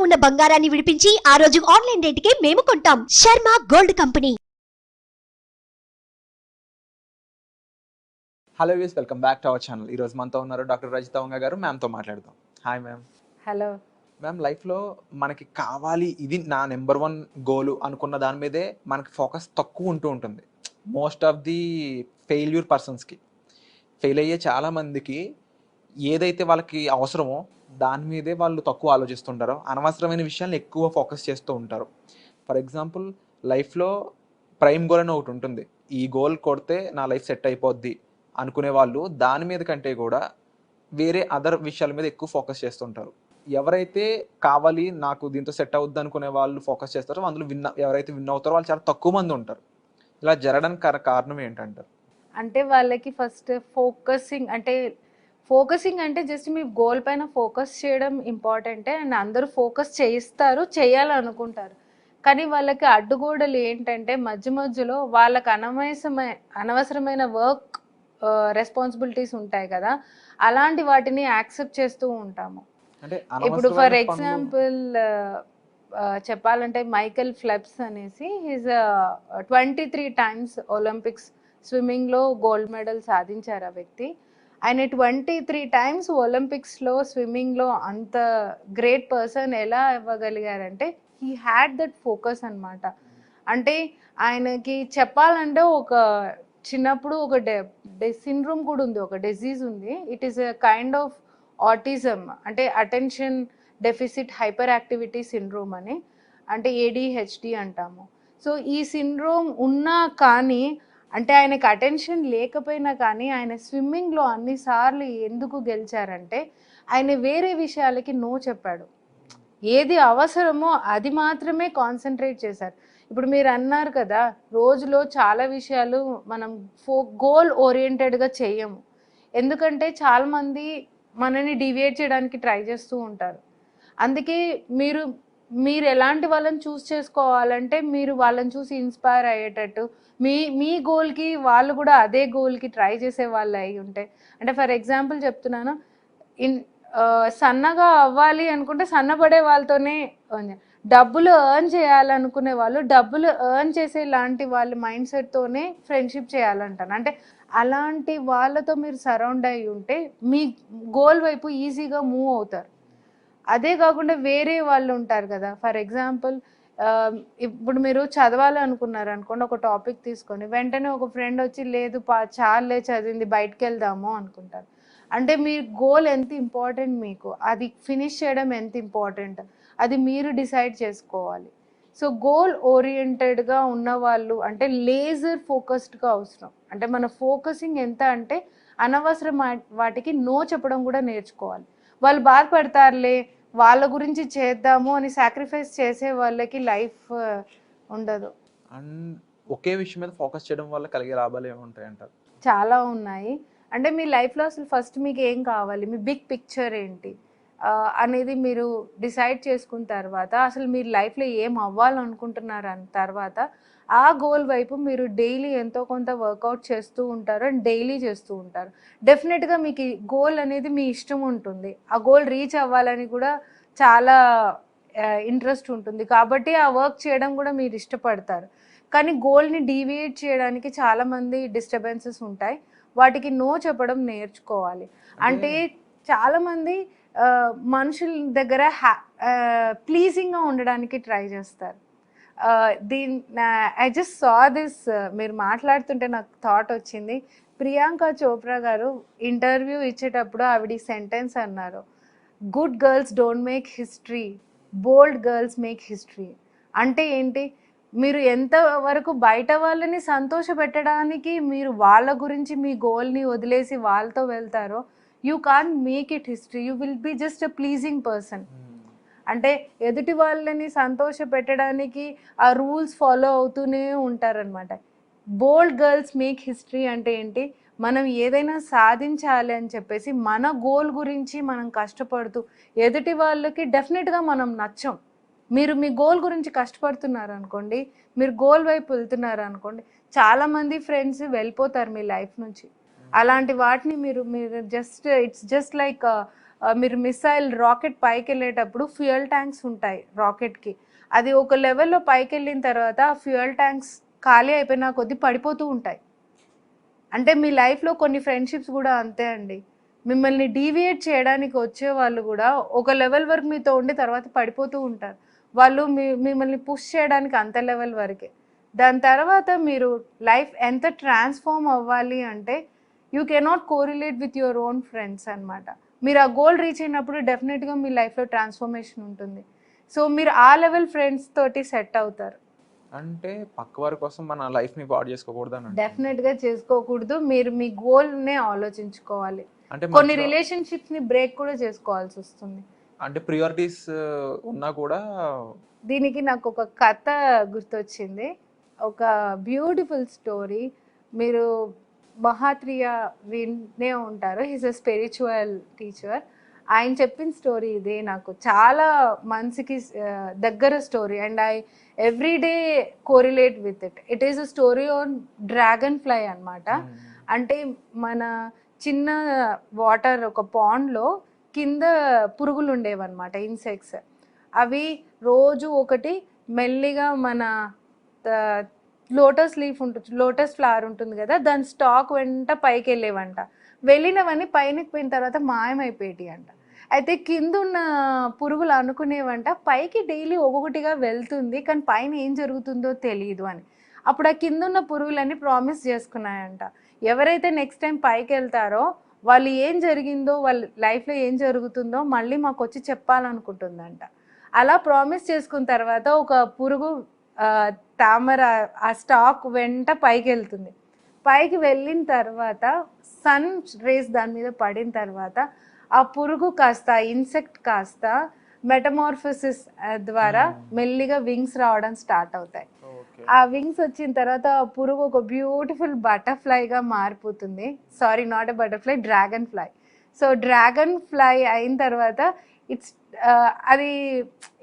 ఉన్న బంగారాన్ని విడిపించి ఆ రోజు ఆన్లైన్ రేటుకే మేము కొంటాం. Sharma gold company. Hello views, welcome back to our channel. ఈరోజు మనతో ఉన్నారు డాక్టర్ రజిత వంగ గారు. మ్యామ్తో మాట్లాడదాం. Hi ma'am. హలో మ్యామ్, లైఫ్లో మనకి కావాలి, ఇది నా నెంబర్ 1 గోలు అనుకున్న దాని మీదే మనకి ఫోకస్ తక్కువ ఉంటూ ఉంటుంది. మోస్ట్ ఆఫ్ ది ఫెయిల్యూర్ పర్సన్స్కి, ఫెయిల్ అయ్యే చాలామందికి ఏదైతే వాళ్ళకి అవసరమో దాని మీదే వాళ్ళు తక్కువ ఆలోచిస్తుంటారో, అనవసరమైన విషయాలను ఎక్కువ ఫోకస్ చేస్తూ ఉంటారు. ఫర్ ఎగ్జాంపుల్, లైఫ్లో ప్రైమ్ గోల్ అని ఒకటి ఉంటుంది. ఈ గోల్ కొడితే నా లైఫ్ సెట్ అయిపోద్ది అనుకునే వాళ్ళు దాని మీద కంటే కూడా వేరే అదర్ విషయాల మీద ఎక్కువ ఫోకస్ చేస్తుంటారు. ఎవరైతే కావాలి నాకు దీంతో సెట్ అవుద్ది అనుకునే వాళ్ళు ఫోకస్ చేస్తారో అందులో ఎవరైతే విన్ అవుతారో వాళ్ళు చాలా తక్కువ మంది ఉంటారు. ఇలా జరగడానికి కారణం ఏంటంటారు? అంటే వాళ్ళకి ఫస్ట్ ఫోకసింగ్ అంటే జస్ట్ మీ గోల్ పైన ఫోకస్ చేయడం ఇంపార్టెంటే. అండ్ అందరూ ఫోకస్ చేయిస్తారు, చేయాలనుకుంటారు. కానీ వాళ్ళకి అడ్డుగోడలు ఏంటంటే మధ్య మధ్యలో వాళ్ళకి అనవసరమైన వర్క్ రెస్పాన్సిబిలిటీస్ ఉంటాయి కదా, అలాంటి వాటిని యాక్సెప్ట్ చేస్తూ ఉంటాము. ఇప్పుడు ఫర్ ఎగ్జాంపుల్ చెప్పాలంటే మైకెల్ ఫెల్ప్స్ అనేసి ఈజ్ 23 times ఒలింపిక్స్ స్విమ్మింగ్లో గోల్డ్ మెడల్ సాధించారు ఆ వ్యక్తి. ఆయన 23 times ఒలింపిక్స్లో స్విమ్మింగ్లో అంత గ్రేట్ పర్సన్ ఎలా ఇవ్వగలిగారంటే హీ హ్యాడ్ దట్ ఫోకస్ అనమాట. అంటే ఆయనకి చెప్పాలంటే ఒక చిన్నప్పుడు ఒక సిండ్రోమ్ కూడా ఉంది, ఒక డిజీజ్ ఉంది. It is a kind of autism, అంటే attention deficit hyperactivity syndrome అని, అంటే ADHD అంటాము. సో ఈ సిండ్రోమ్ ఉన్నా కానీ, అంటే ఆయనకు అటెన్షన్ లేకపోయినా కానీ ఆయన స్విమ్మింగ్లో అన్నిసార్లు ఎందుకు గెలిచారంటే ఆయన వేరే విషయాలకి నో చెప్పాడు. ఏది అవసరమో అది మాత్రమే కాన్సన్ట్రేట్ చేశారు. ఇప్పుడు మీరు అన్నారు కదా, రోజులో చాలా విషయాలు మనం గోల్ ఓరియంటెడ్గా చేయము. ఎందుకంటే చాలామంది మనని డివియేట్ చేయడానికి ట్రై చేస్తూ ఉంటారు. అందుకే మీరు ఎలాంటి వాళ్ళని చూస్ చేసుకోవాలంటే మీరు వాళ్ళని చూసి ఇన్స్పైర్ అయ్యేటట్టు మీ గోల్కి వాళ్ళు కూడా అదే గోల్కి ట్రై చేసే వాళ్ళు అయి ఉంటే, అంటే ఫర్ ఎగ్జాంపుల్ చెప్తున్నాను, సన్నగా అవ్వాలి అనుకుంటే సన్నపడే వాళ్ళతోనే, డబ్బులు ఎర్న్ చేయాలనుకునే వాళ్ళు డబ్బులు ఎర్న్ చేసే లాంటి వాళ్ళ మైండ్ సెట్తోనే ఫ్రెండ్షిప్ చేయాలంటాను. అంటే అలాంటి వాళ్ళతో మీరు సరౌండ్ అయి ఉంటే మీ గోల్ వైపు ఈజీగా మూవ్ అవుతారు. అదే కాకుండా వేరే వాళ్ళు ఉంటారు కదా, ఫర్ ఎగ్జాంపుల్ ఇప్పుడు మీరు చదవాలనుకున్నారు అనుకోండి, ఒక టాపిక్ తీసుకొని వెంటనే ఒక ఫ్రెండ్ వచ్చి లేదు చాలే చదివింది బయటకు వెళ్దాము అనుకుంటారు. అంటే మీ గోల్ ఎంత ఇంపార్టెంట్, మీకు అది ఫినిష్ చేయడం ఎంత ఇంపార్టెంట్, అది మీరు డిసైడ్ చేసుకోవాలి. సో గోల్ ఓరియంటెడ్గా ఉన్నవాళ్ళు అంటే లేజర్ ఫోకస్డ్గా అవసరం. అంటే మన ఫోకసింగ్ ఎంత అంటే అనవసరం వాటికి నో చెప్పడం కూడా నేర్చుకోవాలి. వాళ్ళు బాధపడతారులే, వాళ్ళ గురించి చేద్దాము అని సాక్రిఫైస్ చేసే వాళ్ళకి లైఫ్ ఉండదు. అండ్ ఒకే విషయం మీద ఫోకస్ చేయడం వల్ల కలిగే లాభాలు ఏముంటాయి అంటారు? చాలా ఉన్నాయి. అంటే మీ లైఫ్లో అసలు ఫస్ట్ మీకు ఏం కావాలి, మీ బిగ్ పిక్చర్ ఏంటి అనేది మీరు డిసైడ్ చేసుకున్న తర్వాత, అసలు మీరు లైఫ్లో ఏం అవ్వాలనుకుంటున్నారు అన్న తర్వాత ఆ గోల్ వైపు మీరు డైలీ ఎంతో కొంత వర్కౌట్ చేస్తూ ఉంటారు అండ్ డైలీ చేస్తూ ఉంటారు. డెఫినెట్గా మీకు గోల్ అనేది మీ ఇష్టం ఉంటుంది, ఆ గోల్ రీచ్ అవ్వాలని కూడా చాలా ఇంట్రెస్ట్ ఉంటుంది, కాబట్టి ఆ వర్క్ చేయడం కూడా మీరు ఇష్టపడతారు. కానీ గోల్ని డీవియేట్ చేయడానికి చాలామంది డిస్టర్బెన్సెస్ ఉంటాయి, వాటికి నో చెప్పడం నేర్చుకోవాలి. అంటే చాలామంది మనుషుల దగ్గర ప్లీజింగ్గా ఉండడానికి ట్రై చేస్తారు. ఐ జస్ట్ సా దిస్, మీరు మాట్లాడుతుంటే నాకు థాట్ వచ్చింది. ప్రియాంక చోప్రా గారు ఇంటర్వ్యూ ఇచ్చేటప్పుడు ఆవిడ సెంటెన్స్ అన్నారు, good girls don't make history, bold girls make history. అంటే ఏంటి, మీరు ఎంతవరకు బయట వాళ్ళని సంతోష పెట్టడానికి మీరు వాళ్ళ గురించి మీ గోల్ని వదిలేసి వాళ్ళతో వెళ్తారో, you can't make it history, you will be just a pleasing person. అంటే ఎదుటి వాళ్ళని సంతోష పెట్టడానికి ఆ రూల్స్ ఫాలో అవుతూనే ఉంటారనమాట. బోల్డ్ గర్ల్స్ మేక్ హిస్టరీ అంటే ఏంటి, మనం ఏదైనా సాధించాలి అని చెప్పేసి మన గోల్ గురించి మనం కష్టపడుతూ, ఎదుటి వాళ్ళకి డెఫినెట్గా మనం నచ్చం. మీరు మీ గోల్ గురించి కష్టపడుతున్నారు అనుకోండి, మీరు గోల్ వైపు వెళ్తున్నారు అనుకోండి, చాలామంది ఫ్రెండ్స్ వెళ్ళిపోతారు మీ లైఫ్ నుంచి. అలాంటి వాటిని మీరు ఇట్స్ జస్ట్ లైక్ మీరు మిసైల్ రాకెట్ పైకి వెళ్ళేటప్పుడు ఫ్యూయల్ ట్యాంక్స్ ఉంటాయి రాకెట్కి. అది ఒక లెవెల్లో పైకి వెళ్ళిన తర్వాత ఫ్యూయల్ ట్యాంక్స్ ఖాళీ అయిపోయిన కొద్దీ పడిపోతూ ఉంటాయి. అంటే మీ లైఫ్లో కొన్ని ఫ్రెండ్షిప్స్ కూడా అంతే అండి. మిమ్మల్ని డీవియేట్ చేయడానికి వచ్చే వాళ్ళు కూడా ఒక లెవెల్ వరకు మీతో ఉండి తర్వాత పడిపోతూ ఉంటారు. వాళ్ళు మిమ్మల్ని పుష్ చేయడానికి అంత లెవెల్ వరకే. దాని తర్వాత మీరు లైఫ్ ఎంత ట్రాన్స్ఫార్మ్ అవ్వాలి అంటే you cannot correlate with your own friends అనమాట. మీరు ఆ గోల్ రీచ్ అయినప్పుడు డెఫినెట్గా మీ లైఫ్లో ట్రాన్స్ఫర్మేషన్ ఉంటుంది. సో మీరు ఆ లెవెల్ ఫ్రెండ్స్ తోటి సెట్ అవుతారు. అంటే పక్క వారి కోసం మన లైఫ్ని పాడు చేసుకోకూడదు అని డెఫినెట్గా చేసుకోకూడదు. మీరు మీ గోల్నే ఆలోచించుకోవాలి. అంటే కొన్ని రిలేషన్షిప్స్ని బ్రేక్ కూడా చేసుకోవాల్సి వస్తుంది. అంటే ప్రియారిటీస్ ఉన్నా కూడా. దీనికి నాకు ఒక కథ గుర్తొచ్చింది, ఒక బ్యూటిఫుల్ స్టోరీ. మీరు మహాత్రియా వినే ఉంటారు. He's a spiritual teacher. ఆయన చెప్పిన స్టోరీ ఇది నాకు చాలా మనసుకి దగ్గర story and I everyday correlate with it. It is a story on dragon fly అనమాట. అంటే మన చిన్న వాటర్ ఒక పాండ్లో కింద పురుగులు ఉండేవన్నమాట, ఇన్సెక్ట్స్. అవి రోజు ఒకటి మెల్లిగా మన లోటస్ లీఫ్ ఉంటుంది, లోటస్ ఫ్లవర్ ఉంటుంది కదా, దాని స్టాక్ వెంట పైకి వెళ్ళేవంట. వెళ్ళినవన్నీ పైనకి పోయిన తర్వాత మాయమైపోయేటి అంట. అయితే కింద ఉన్న పురుగులు అనుకునేవంట పైకి డైలీ ఒక్కొక్కటిగా వెళ్తుంది, కానీ పైన ఏం జరుగుతుందో తెలియదు అని. అప్పుడు ఆ కింద ఉన్న పురుగులన్నీ ప్రామిస్ చేసుకున్నాయంట, ఎవరైతే నెక్స్ట్ టైం పైకి వెళ్తారో వాళ్ళు ఏం జరిగిందో, వాళ్ళ లైఫ్లో ఏం జరుగుతుందో మళ్ళీ మాకు వచ్చి చెప్పాలనుకుంటుందంట. అలా ప్రామిస్ చేసుకున్న తర్వాత ఒక పురుగు తామర ఆ స్టాక్ వెంట పైకి వెళ్తుంది. పైకి వెళ్ళిన తర్వాత సన్ రేస్ దాని మీద పడిన తర్వాత ఆ పురుగు కాస్త ఇన్సెక్ట్ కాస్త మెటమార్ఫోసిస్ ద్వారా మెల్లిగా వింగ్స్ రావడం స్టార్ట్ అవుతాయి. ఆ వింగ్స్ వచ్చిన తర్వాత ఆ పురుగు ఒక బ్యూటిఫుల్ బటర్ఫ్లైగా మారిపోతుంది. Sorry, not a butterfly, dragon fly. So dragon fly అయిన తర్వాత అది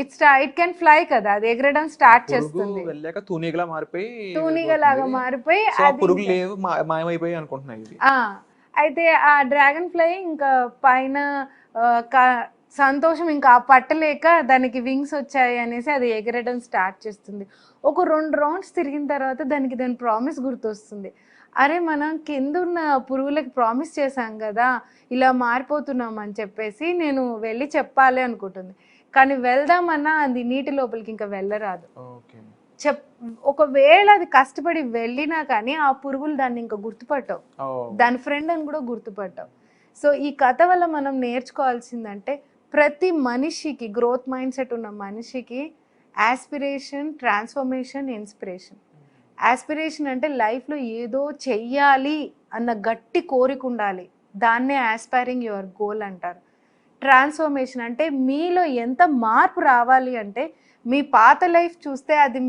ఇట్ కెన్ ఫ్లై కదా, అది ఎగరడం స్టార్ట్ చేస్తుంది. తూనిగలాగా మారిపోయి పురుగులు లేవు, మాయమైపోయి అనుకుంటున్నాయి. అయితే ఆ డ్రాగన్ ఫ్లై ఇంకా పైన సంతోషం ఇంకా పట్టలేక దానికి వింగ్స్ వచ్చాయి అనేసి అది ఎగరడం స్టార్ట్ చేస్తుంది. ఒక 2 రౌండ్స్ తిరిగిన తర్వాత దాని ప్రామిస్ గుర్తొస్తుంది. అరే మనం కింద ఉన్న పురుగులకి ప్రామిస్ చేశాం కదా, ఇలా మారిపోతున్నాం అని చెప్పేసి నేను వెళ్ళి చెప్పాలి అనుకుంటుంది. కానీ వెళ్దామన్నా అది నీటి లోపలికి ఇంకా వెళ్ళరాదు. ఒకవేళ అది కష్టపడి వెళ్ళినా కానీ ఆ పురుగులు దాన్ని ఇంకా గుర్తుపట్టవు, దాని ఫ్రెండ్ అని కూడా గుర్తుపట్టవు. సో ఈ కథ వల్ల మనం నేర్చుకోవాల్సిందంటే ప్రతి మనిషికి, గ్రోత్ మైండ్ సెట్ ఉన్న మనిషికి యాస్పిరేషన్, ట్రాన్స్ఫర్మేషన్, ఇన్స్పిరేషన్. యాస్పిరేషన్ అంటే లైఫ్లో ఏదో చెయ్యాలి అన్న గట్టి కోరిక ఉండాలి, దాన్నే యాస్పైరింగ్ యువర్ గోల్ అంటారు. ట్రాన్స్ఫర్మేషన్ అంటే మీలో ఎంత మార్పు రావాలి అంటే మీ పాత లైఫ్ చూస్తే అది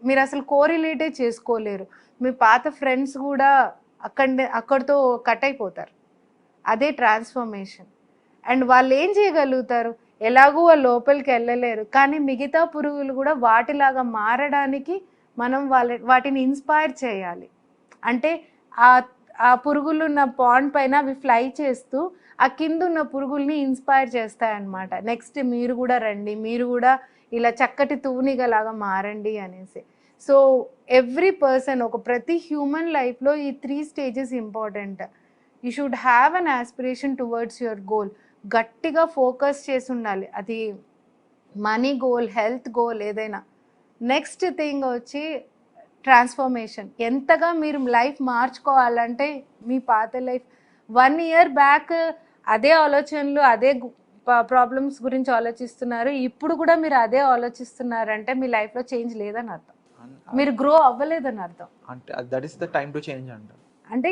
మీరు అసలు కోరిలేటే చేసుకోలేరు. మీ పాత ఫ్రెండ్స్ కూడా అక్కడితో కట్ అయిపోతారు. అదే ట్రాన్స్ఫర్మేషన్. అండ్ వాళ్ళు ఏం చేయగలుగుతారు, ఎలాగూ వాళ్ళు లోపలికి వెళ్ళలేరు, కానీ మిగతా పురుగులు కూడా వాటిలాగా మారడానికి మనం వాటిని ఇన్స్పైర్ చేయాలి. అంటే ఆ పురుగులు ఉన్న పాండ్ పైన అవి ఫ్లై చేస్తూ ఆ కింద ఉన్న పురుగుల్ని ఇన్స్పైర్ చేస్తాయన్నమాట. నెక్స్ట్ మీరు కూడా రండి, మీరు కూడా ఇలా చక్కటి తూనిగలాగా మారండి అనేసి. సో ఎవ్రీ పర్సన్, ప్రతి హ్యూమన్ లైఫ్లో ఈ 3 stages important. You should have an aspiration towards your goal. గట్టిగా ఫోకస్ చేసి ఉండాలి, అది మనీ గోల్, హెల్త్ గోల్, ఏదైనా. నెక్స్ట్ థింగ్ వచ్చి ట్రాన్స్ఫర్మేషన్. ఎంతగా మీరు లైఫ్ మార్చుకోవాలంటే మీ పాత లైఫ్ 1 year బ్యాక్ అదే ఆలోచనలు, అదే ప్రాబ్లమ్స్ గురించి ఆలోచిస్తున్నారు, ఇప్పుడు కూడా మీరు అదే ఆలోచిస్తున్నారంటే మీ లైఫ్లో చేంజ్ లేదని అర్థం, మీరు గ్రో అవ్వలేదని అర్థం. That is the time to change అంటారు. అంటే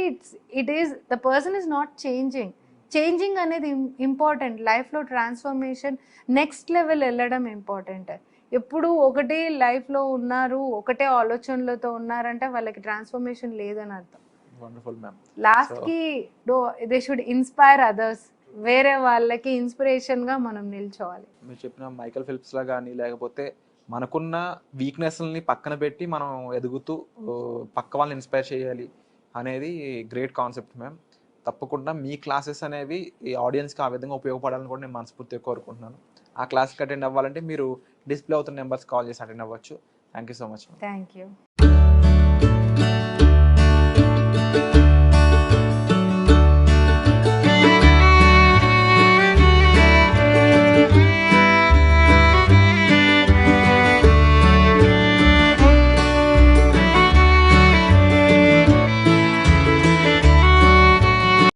it is the person is not changing అనేది ఇంపార్టెంట్. లైఫ్లో ట్రాన్స్ఫర్మేషన్, నెక్స్ట్ లెవెల్ వెళ్ళడం ఇంపార్టెంట్. ఎప్పుడు ఒకటే లైఫ్లో ఉన్నారు, ఒకటే ఆలోచనలతో ఉన్నారంటే వాళ్ళకి ట్రాన్స్ఫర్మేషన్ లేదని అర్థం. లాస్ట్కి దే షుడ్ ఇన్స్పైర్ అదర్స్. వేరే వాళ్ళకి ఇన్స్పిరేషన్గా మనం నిల్చోవాలి. మీరు చెప్పిన మైకేల్ ఫెల్ప్స్ లా కానీ, లేకపోతే మనకున్న వీక్నెస్ని పక్కన పెట్టి మనం ఎదుగుతూ పక్క వాళ్ళని ఇన్స్పైర్ చేయాలి అనేది గ్రేట్ కాన్సెప్ట్ మ్యామ్. తప్పకుండా మీ క్లాసెస్ అనేవి ఈ ఆడియన్స్కి ఆ విధంగా ఉపయోగపడాలని కూడా నేను మనస్ఫూర్తిగా కోరుకుంటున్నాను. ఆ క్లాస్కి అటెండ్ అవ్వాలంటే మీరు డిస్ప్లే అవుతున్న నెంబర్స్ కాల్ చేసి అటెండ్ అవ్వచ్చు. Thank you so much. Thank you.